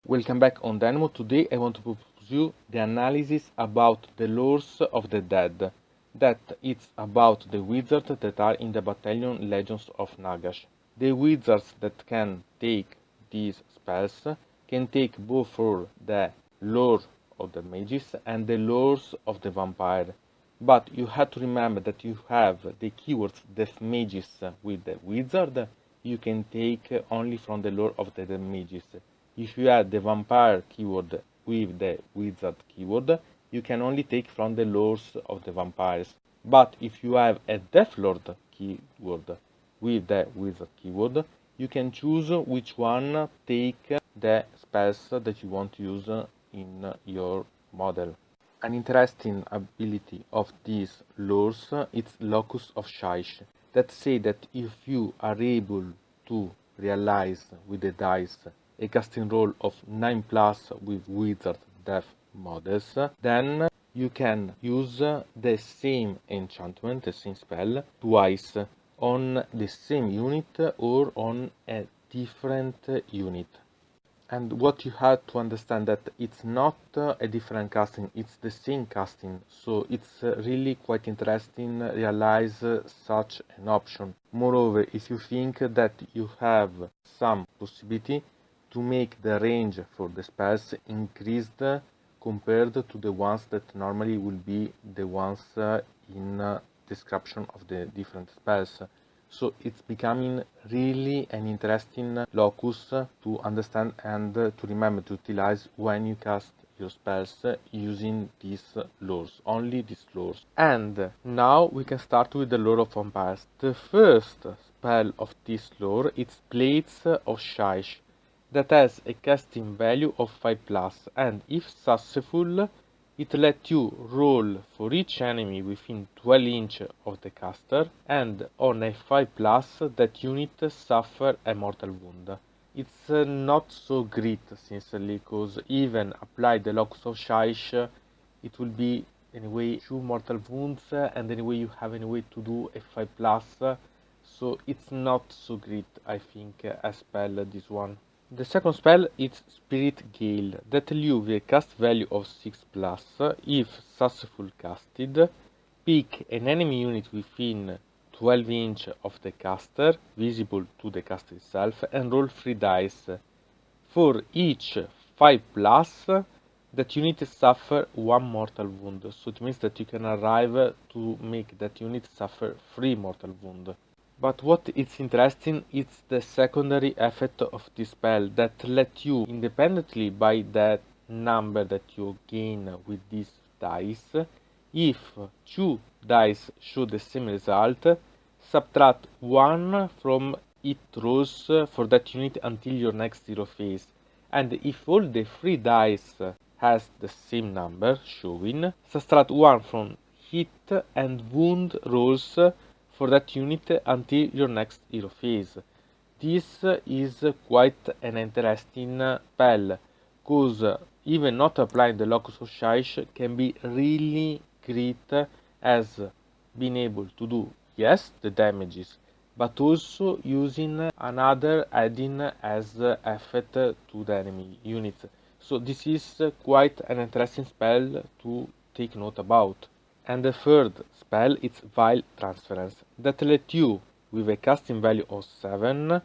Welcome back on Dynamo. Today I want to propose you the analysis about the lores of the dead. That it's about the wizards that are in the battalion Legions of Nagash. The wizards that can take these spells can take both for the lore of the mages and the lores of the vampire. But you have to remember that you have the keywords death mages with the wizard. You can take only from the lore of the death mages. If you add the vampire keyword with the wizard keyword, you can only take from the lores of the vampires. But if you have a Death Lord keyword with the wizard keyword, you can choose which one take the spells that you want to use in your model. An interesting ability of these lores is Locus of Shaish, that say that if you are able to realize with the dice a casting roll of 9+ with wizard death models, then you can use the same enchantment, the same spell, twice on the same unit or on a different unit. And what you have to understand that it's not a different casting, it's the same casting. So it's really quite interesting realize such an option. Moreover, if you think that you have some possibility to make the range for the spells increased compared to the ones that normally will be the ones in description of the different spells. So it's becoming really an interesting locus to understand and to remember to utilize when you cast your spells using these lores, only these lores. And now we can start with the lore of vampires. The first spell of this lore is Blades of Shaish, that has a casting value of 5+, and if successful, it lets you roll for each enemy within 12 inches of the caster, and on a 5+, that unit suffer a mortal wound. It's not so great, sincerely, because even apply the Locus of Shaish, it will be anyway 2 mortal wounds, and anyway you have anyway to do a 5+, so it's not so great, I think, a spell, this one. The second spell is Spirit Gale, that leaves a cast value of 6+. If successful casted, pick an enemy unit within 12 inches of the caster, visible to the caster itself, and roll 3 dice. For each 5+, that unit suffer 1 mortal wound, so it means that you can arrive to make that unit suffer 3 mortal wound. But what is interesting is the secondary effect of this spell that let you, independently by that number that you gain with these dice, if 2 dice show the same result, subtract 1 from its rolls for that unit until your next 0 phase. And if all the 3 dice has the same number showing, subtract 1 from hit and wound rolls for that unit until your next hero phase. This is quite an interesting spell, cause even not applying the Locus of Shaish can be really great as being able to do, yes, the damages, but also using another add-in as effect to the enemy units. So this is quite an interesting spell to take note about. And the third spell is Vile Transference, that lets you, with a casting value of 7,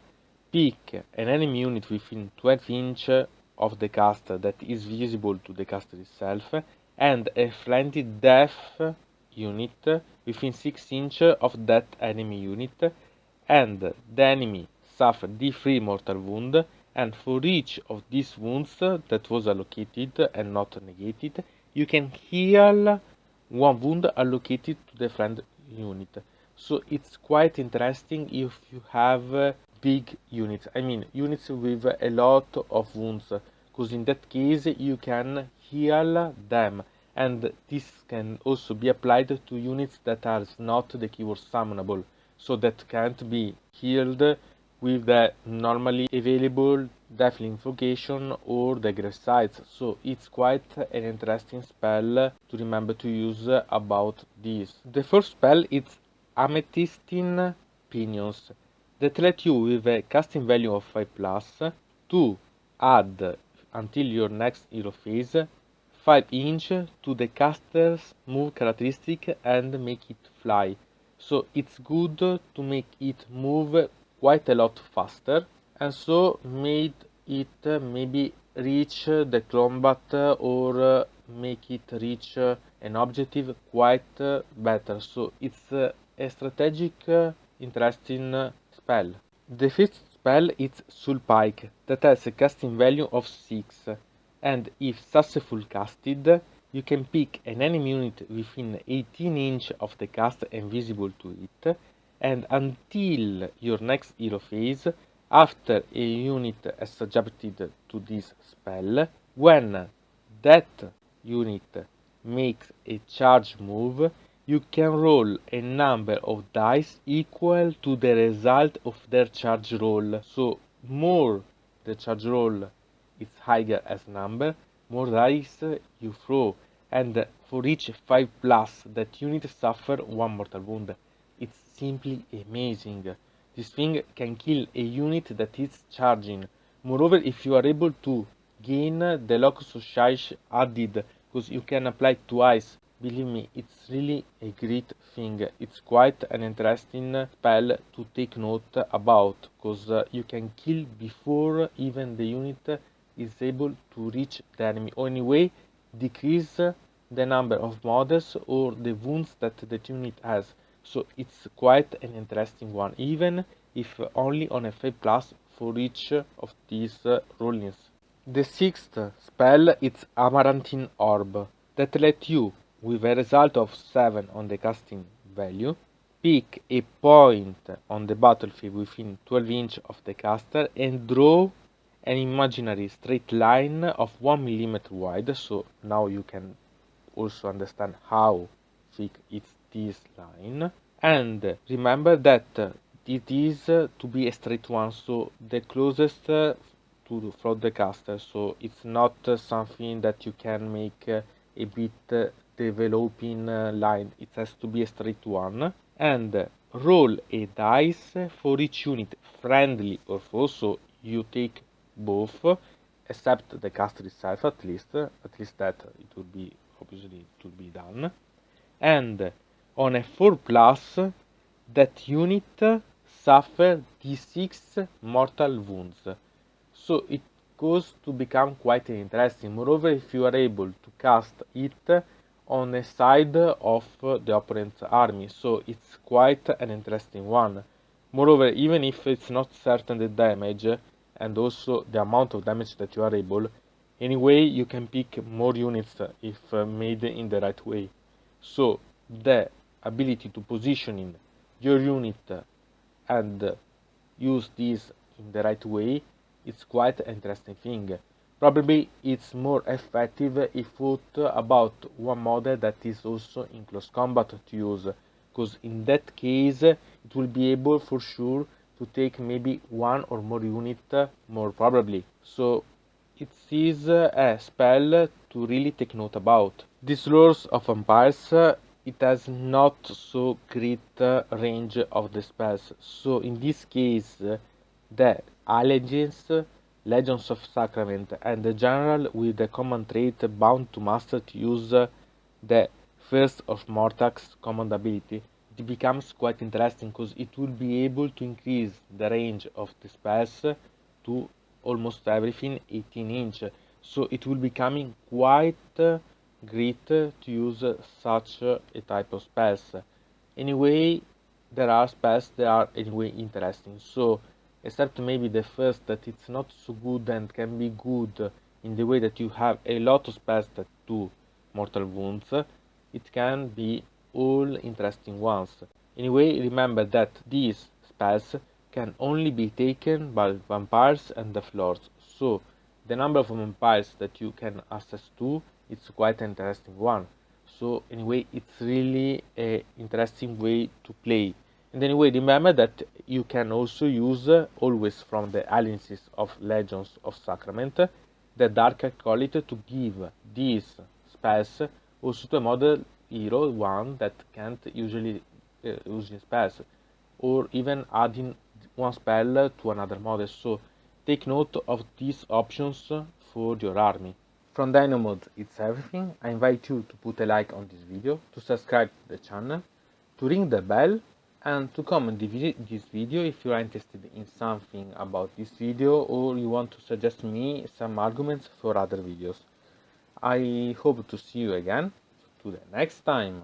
pick an enemy unit within 12 inches of the caster that is visible to the caster itself, and a Flanted Death unit within 6 inches of that enemy unit, and the enemy suffer D3 mortal wound, and for each of these wounds that was allocated and not negated, you can heal 1 wound allocated to the friend unit. So it's quite interesting if you have big units, I mean units with a lot of wounds, because in that case you can heal them, and this can also be applied to units that are not the keyword summonable, so that can't be healed with the normally available Deathly Invocation or the Grave Sites. So it's quite an interesting spell to remember to use about this. The first spell is Amethystine Pinions, that let you with a casting value of 5+, to add until your next hero phase 5 inch to the caster's move characteristic and make it fly. So it's good to make it move quite a lot faster, and so made it maybe reach the combat or make it reach an objective quite better. So it's a strategic interesting spell. The fifth spell is Soul Pike, that has a casting value of 6, and if successful casted, you can pick an enemy unit within 18 inch of the cast and visible to it, and until your next hero phase, after a unit is subjected to this spell, when that unit makes a charge move, you can roll a number of dice equal to the result of their charge roll. So more the charge roll is higher as number, more dice you throw, and for each 5 plus that unit suffer 1 mortal wound. It's simply amazing. This thing can kill a unit that is charging. Moreover, if you are able to gain the locus of charge added, because you can apply twice, believe me, it's really a great thing. It's quite an interesting spell to take note about, because you can kill before even the unit is able to reach the enemy, or anyway decrease the number of models or the wounds that the unit has. So it's quite an interesting one, even if only on a 5 plus for each of these rollings. The sixth spell is Amaranthine Orb, that let you, with a result of 7 on the casting value, pick a point on the battlefield within 12 inch of the caster and draw an imaginary straight line of 1 millimeter wide. So now you can also understand how thick is this line. And remember that it is to be a straight one, so the closest from the caster, so it's not something that you can make a bit developing line. It has to be a straight one. And roll a dice for each unit, friendly or foe, so you take both, except the caster itself, at least that it will be, obviously it will be done. And on a 4 plus, that unit suffer d6 mortal wounds. So it goes to become quite interesting. Moreover, if you are able to cast it on the side of the opponent's army, so it's quite an interesting one. Moreover, even if it's not certain the damage and also the amount of damage that you are able, anyway you can pick more units if made in the right way. So the ability to positioning your unit and use this in the right way, it's quite an interesting thing. Probably it's more effective if thought about one model that is also in close combat to use, because in that case it will be able for sure to take maybe one or more unit more probably. So it is a spell to really take note about. This Lords of Vampires, it has not so great range of the spells, so in this case the allegiance, Legions of Sacrament, and the general with the command trait bound to master to use the first of Mortax command ability, it becomes quite interesting because it will be able to increase the range of the spells to almost everything 18 inch. So it will becoming quite great to use such a type of spells. Anyway, there are spells that are anyway interesting. So except maybe the first that it's not so good and can be good in the way that you have a lot of spells that do mortal wounds, it can be all interesting ones. Anyway, remember that these spells can only be taken by vampires and the lords, so the number of vampires that you can access to, it's quite an interesting one. So anyway, it's really a interesting way to play. And anyway, remember that you can also use, always from the alliances of Legions of Sacrament, the Dark Acolyte to give these spells also to a model hero, one that can't usually use spells, or even adding one spell to another model. So Take note of these options for your army. From Dino Mode, it's everything. I invite you to put a like on this video, to subscribe to the channel, to ring the bell, and to comment this video if you are interested in something about this video or you want to suggest me some arguments for other videos. I hope to see you again. To the next time.